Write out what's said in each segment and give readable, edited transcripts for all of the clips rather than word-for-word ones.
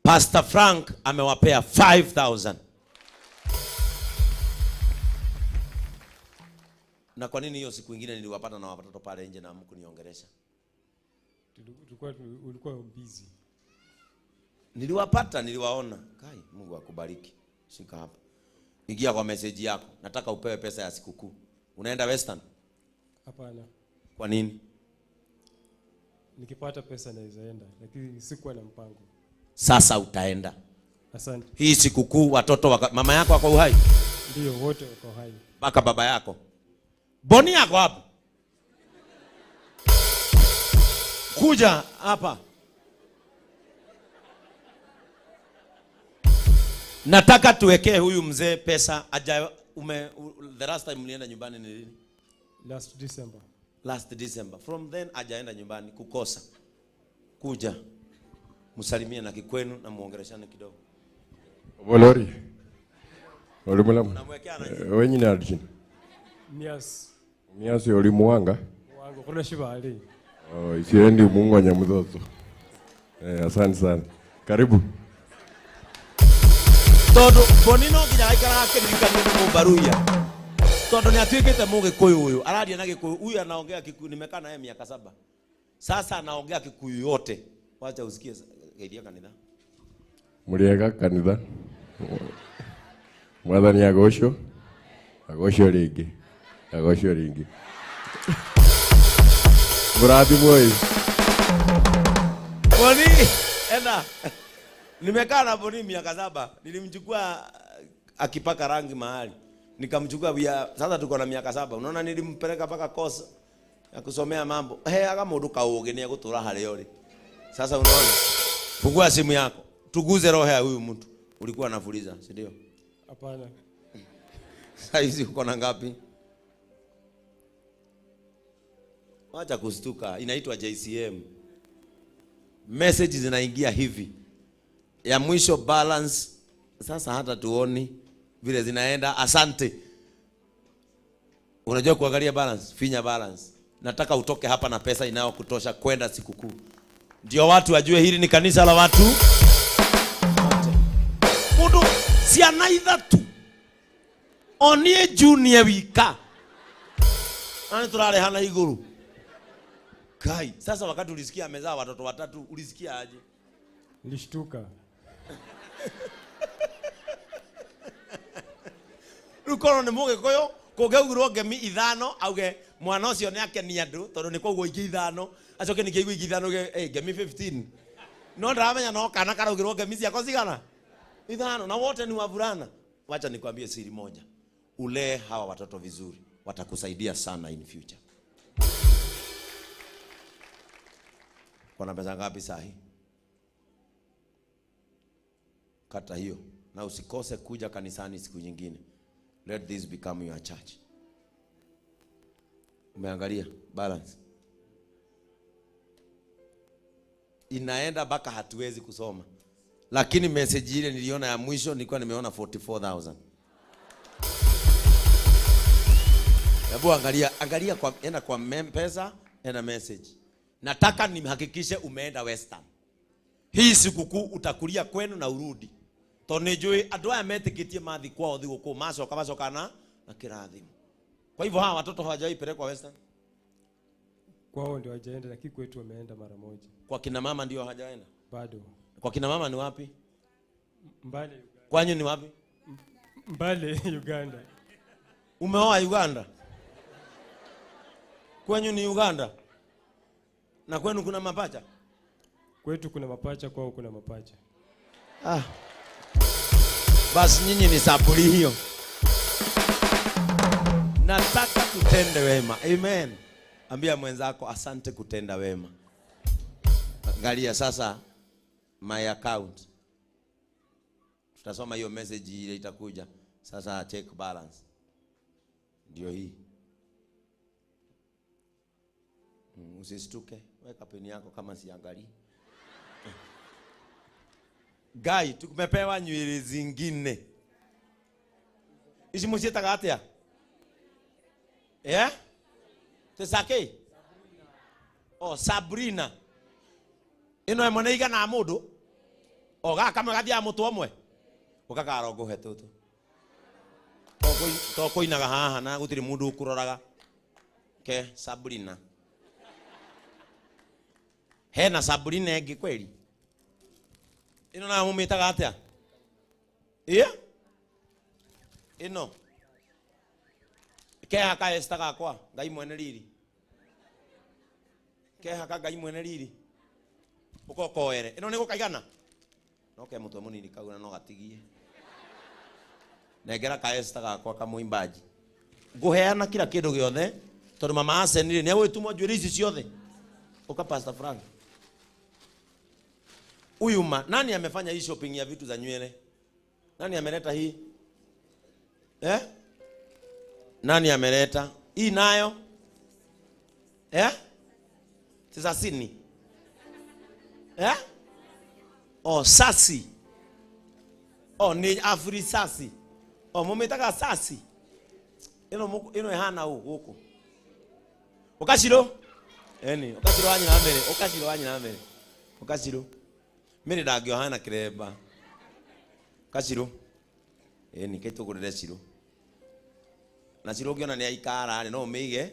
Pastor Frank amewapea 5,000. Na kwa nini hiyo siku nyingine niliwapata na watoto pale nje na hamkuniongelesha? Ulikuwa busy. Niliwapata, niliwaona. Kai, Mungu akubariki. Shika hapa. Ingia kwa message yako. Nataka upewe pesa ya sikukuu. Unaenda Western? Hapana. Kwa nini? Nikipata pesa naweza enda, lakini sikuwa na mpango. Sasa utaenda. Asante. Hii sikukuu watoto mama yako wako uhai? Ndio, wote wako hai. Baka baba yako. Boni yako hapo. Kuja hapa. Nataka tuwekee huyu mzee pesa the last time mlienda nyumbani ni lini? Last December. Last December. From then hajaenda nyumbani kukosa. Kuja. Msalimie na kikwenu na muongeleshane kidogo. Bolori. Olimulamu. Namwekea na wenyi na adjin. Mias yoli muwanga. Wangu kuna shibali. Oh, isiendi Mungu anyamudhozo. Asante sana. Karibu. Todo bonino kinyakara yake nilikani mubaruya. Todo ni atuikete Mungu Gikuyu huyu. Aradia na Gikuyu huyu anaongea Kikuyu, nimekaa naye miaka 7. Sasa anaongea Kikuyu yote. Wacha usikie gaidia kanitha. Muliega kanitha. Mwathani agosho. Agosho ringi. Agosho ringi. Muradi boy. Boni enda. Nimekaa na Boni miaka 7. Nilimchukua akipaka rangi mahali. Nikamchukua sasa tuko na miaka 7. Unaona nilimpeleka paka kosa ya kusomea mambo. Aga mundu kauge ni gutura hali yori. Sasa unaona? Fungua simu yako. Tuguze roho ya huyu mtu. Ulikuwa unafuliza, si ndio? Hapana. Sasa hizi uko na ngapi? Wacha kustuka, inaitwa JCM. Message zinaingia hivi. Ya mwisho balance. Sasa hata tuoni vile zinaenda. Asante. Unajua kuangalia balance, finya balance. Nataka utoke hapa na pesa inayokutosha kwenda sikukuu. Ndio watu wajue hili ni kanisa la watu. Mundu si anaitha tu. Onie junior wika. Ani turare hana iguru. Kai, sasa wakati ulisikia amezaa watoto 3, ulisikia aje? Nilishtuka. Rukono ni muge koyo, kugeugirwo ngemi 5 auge mwana ucio ni akeni andu tondu ni kwoguo ingi 5, acoke ni kigui ingi 5 ngemi 15. No ndamenya no kana karaugirwo ngemi ciako cigana 5 na wote ni wavulana. Wacha nikwambie siri moja. Ulee hawa watoto vizuri, watakusaidia sana in future. Kuna pesa ngapi sahi? Kata hiyo na usikose kuja kanisani siku nyingine. Let this become your church. Umeangalia balance? Inaenda baka hatuwezi kusoma. Lakini message ile niliona ya mwisho nilikuwa nimeona 44,000. Hebu angalia kwa enda kwa M-Pesa enda message. Nataka nimhakikishe umeenda Western. Hii sikukuu utakulia kwenu na urudi. Tonejoi andu aya metikitie mathi kwao thiguku macoka na kirathimo. Kwa hivyo hawa watoto hawajaipelekwa Western. Kwao ndio hajaenda, lakini kwetu wameenda mara moja. Kwa kina mama ndio hajaenda? Bado. Kwa kina mama ni wapi? Mbale Uganda. Kwanyu ni wapi? Mbale Uganda. Umeoa Uganda? Kwanyu ni Uganda? Na kwenu kuna mapacha? Kwetu kuna mapacha, kwao kuna mapacha. Basi nyinyi ni saburi hiyo. Nataka kutende wema. Amen. Ambia mwenzako asante kutenda wema. Angalia sasa my account. Tutasoma hiyo message ile itakuja. Sasa check balance. Ndio hii. Usistuke. Weka peni yako kama siangalii. Gai, tumepewa nywele zingine. Ishi msieta gatia? Tesake? Oh, Sabrina. Ino emone iga na mudu? Oga kamwe gathia mutu omwe. Ukakarongo he tutu. Toko inaga haha na gutiri mundu ukuroraga. Ke Sabrina. Hena Sabrina enge kweli. Ino na mumitaga atia? Ino. Ke haka Esther gakwa, Ngai mwene riri. Ke haka Ngai mwene riri. Ukokoere. Ino niko kaigana. No ke mutu munini kauna no gatigie. Negera ka Esther gakwa kamuimbaji. Nguheana kila kindu giothe tondu mama acenire ni agwitumwa njuiri ici ciothe. Uka Pastor Frank. Huyu nani amefanya hii shopping ya vitu za nywele? Nani ameleta hii? Nani ameleta? Hii nayo? Sasa sini. Oh, sasi. Oh, ni afri sasi. Oh, mumetaka sasi. Ino hana huko. Ukashiro? Ukashiro wanyi na mbele. Ukashiro wanyi na mbele. Ukashiro. Mimi ndagio hana kireba. Kashiro. Keto kurere shiro. Na shiro giona ni aikara no mige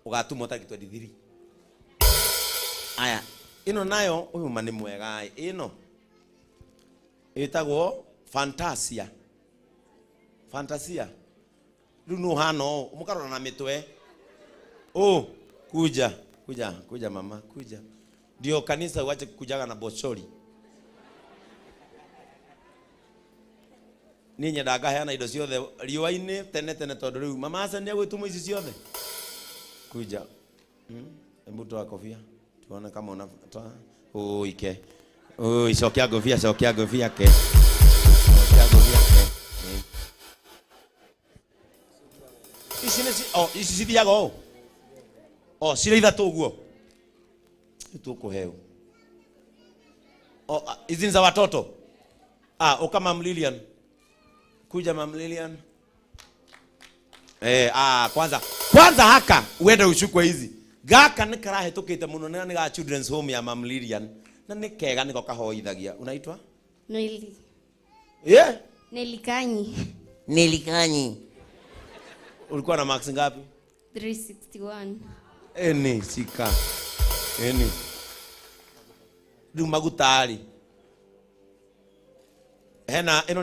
ugatumwa ta 23. Aya, ino nayo uyu mani mwega ino. Etagwo Fantasia. Fantasia. Runo hano umukarona na mitwe. Kuja mama, kuja. Ndio kanisa uache kujaga na bochori. Ninye ndaga heana indo ciothe riwa-ini tene tondu riu mama aca ni agwitumwa ici ciothe. Kuja. Mbuto wa kofia. Tuone kama una ike. Icokia ngofia ke. Icokia ngofia ke. Ici ni ici cithiaga cire ithatu uguo. Tukuheo. Hizi ni za watoto. Uka Mam Lilian. Kuja Mam Lilian. Kwanza haka uende ushukwe hizi. Gaka ni karahetũkĩte muno na ni ga children's home ya Mam Lilian. Na ni kega niko kahoithagia. Unaitwa? Noeli. Nelikanyi. Ulikuwa na marks ngapi? 361. Sika. Ndu magutari. Hena ino